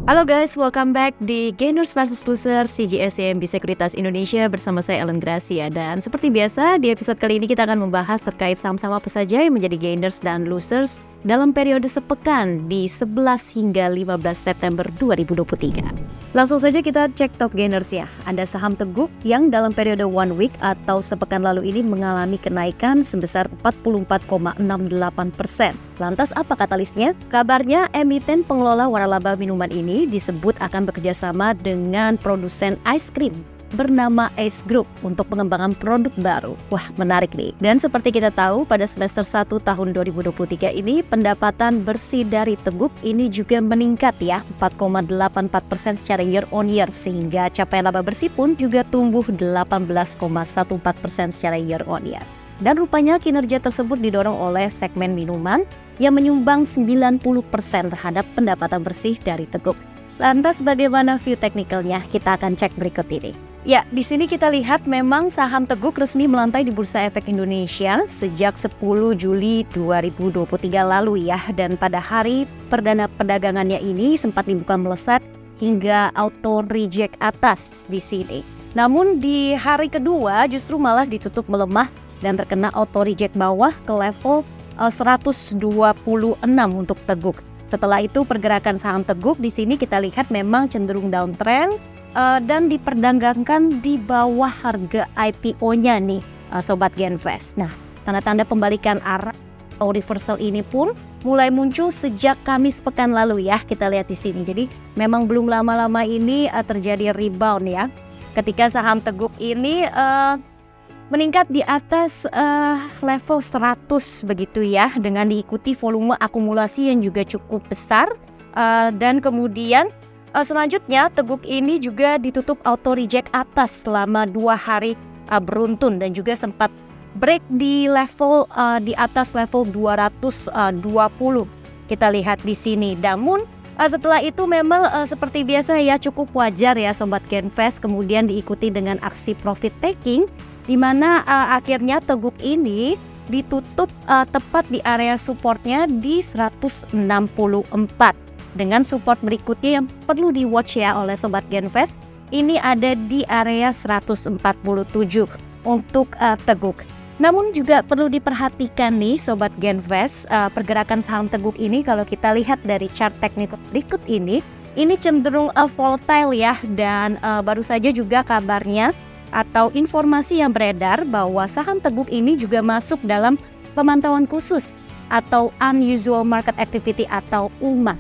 Halo guys, welcome back di Gainers vs Losers CGS CIMB Sekuritas Indonesia bersama saya Ellen Gracia. Dan seperti biasa di episode kali ini kita akan membahas terkait saham-saham apa saja yang menjadi gainers dan losers dalam periode sepekan di 11 hingga 15 September 2023. Langsung saja kita cek top gainers ya. Ada saham Teguk yang dalam periode one week atau sepekan lalu ini mengalami kenaikan sebesar 44,68%. Lantas apa katalisnya? Kabarnya emiten pengelola waralaba minuman ini disebut akan bekerjasama dengan produsen ice cream bernama Ace Group untuk pengembangan produk baru. Wah, menarik nih. Dan seperti kita tahu, pada semester 1 tahun 2023 ini pendapatan bersih dari Teguk ini juga meningkat ya, 4,84% secara year on year, sehingga capaian laba bersih pun juga tumbuh 18,14% secara year on year. Dan rupanya kinerja tersebut didorong oleh segmen minuman yang menyumbang 90% terhadap pendapatan bersih dari Teguk. Lantas bagaimana view teknikalnya? Kita akan cek berikut ini. Ya, di sini kita lihat memang saham Teguk resmi melantai di Bursa Efek Indonesia sejak 10 Juli 2023 lalu ya. Dan pada hari perdana perdagangannya ini sempat dibuka melesat hingga auto reject atas di sini. Namun di hari kedua justru malah ditutup melemah dan terkena auto reject bawah ke level 126 untuk Teguk. Setelah itu pergerakan saham Teguk di sini kita lihat memang cenderung downtrend dan diperdagangkan di bawah harga IPO-nya nih, Sobat Genvest. Nah, tanda-tanda pembalikan arah atau reversal ini pun mulai muncul sejak Kamis pekan lalu ya, kita lihat di sini. Jadi memang belum lama-lama ini terjadi rebound ya, ketika saham Teguk ini meningkat di atas level 100 begitu ya, dengan diikuti volume akumulasi yang juga cukup besar dan kemudian selanjutnya Teguk ini juga ditutup auto reject atas selama 2 hari beruntun dan juga sempat break di level di atas level 220 kita lihat di sini. Namun setelah itu memang seperti biasa ya, cukup wajar ya Sobat Genvest, kemudian diikuti dengan aksi profit taking di mana akhirnya Teguk ini ditutup tepat di area supportnya di 164 dengan support berikutnya yang perlu di watch ya oleh Sobat Genvest. Ini ada di area 147 untuk Teguk. Namun juga perlu diperhatikan nih Sobat Genvest, pergerakan saham Teguk ini kalau kita lihat dari chart teknikal berikut ini cenderung volatile ya, dan baru saja juga kabarnya atau informasi yang beredar bahwa saham Teguk ini juga masuk dalam pemantauan khusus atau unusual market activity atau UMA.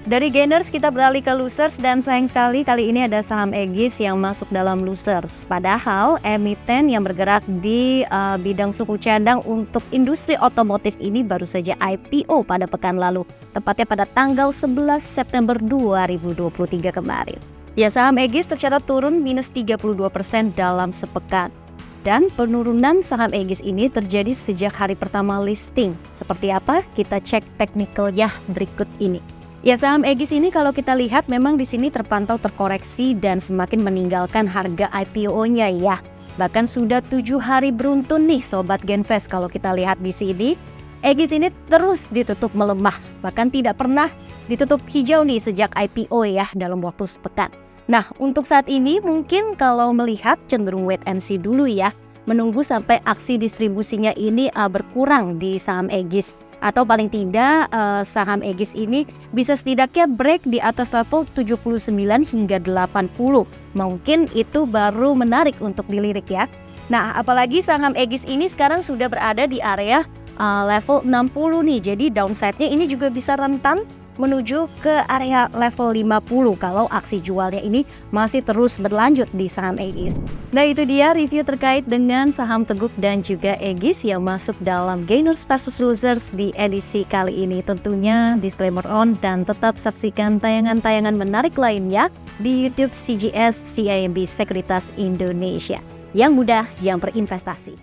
Dari gainers kita beralih ke losers, dan sayang sekali kali ini ada saham Egis yang masuk dalam losers. Padahal emiten yang bergerak di bidang suku cadang untuk industri otomotif ini baru saja IPO pada pekan lalu, tepatnya pada tanggal 11 September 2023 kemarin. Ya, saham Egis tercatat turun minus 32% dalam sepekan. Dan penurunan saham Egis ini terjadi sejak hari pertama listing. Seperti apa? Kita cek teknikalnya berikut ini. Ya, saham Egis ini kalau kita lihat memang di sini terpantau terkoreksi dan semakin meninggalkan harga IPO-nya ya. Bahkan sudah 7 hari beruntun nih Sobat Genvest. Kalau kita lihat di sini, Egis ini terus ditutup melemah, bahkan tidak pernah ditutup hijau nih sejak IPO ya dalam waktu sepekan. Nah, untuk saat ini mungkin kalau melihat cenderung wait and see dulu ya, menunggu sampai aksi distribusinya ini berkurang di saham Egis. Atau paling tidak saham Egis ini bisa setidaknya break di atas level 79 hingga 80. Mungkin itu baru menarik untuk dilirik ya. Nah, apalagi saham Egis ini sekarang sudah berada di area level 60 nih. Jadi downside-nya ini juga bisa rentan menuju ke area level 50 kalau aksi jualnya ini masih terus berlanjut di saham Egis. Nah, itu dia review terkait dengan saham Teguk dan juga Egis yang masuk dalam Gainers versus Losers di edisi kali ini. Tentunya disclaimer on, dan tetap saksikan tayangan-tayangan menarik lainnya di YouTube CGS CIMB Sekuritas Indonesia. Yang mudah, yang berinvestasi.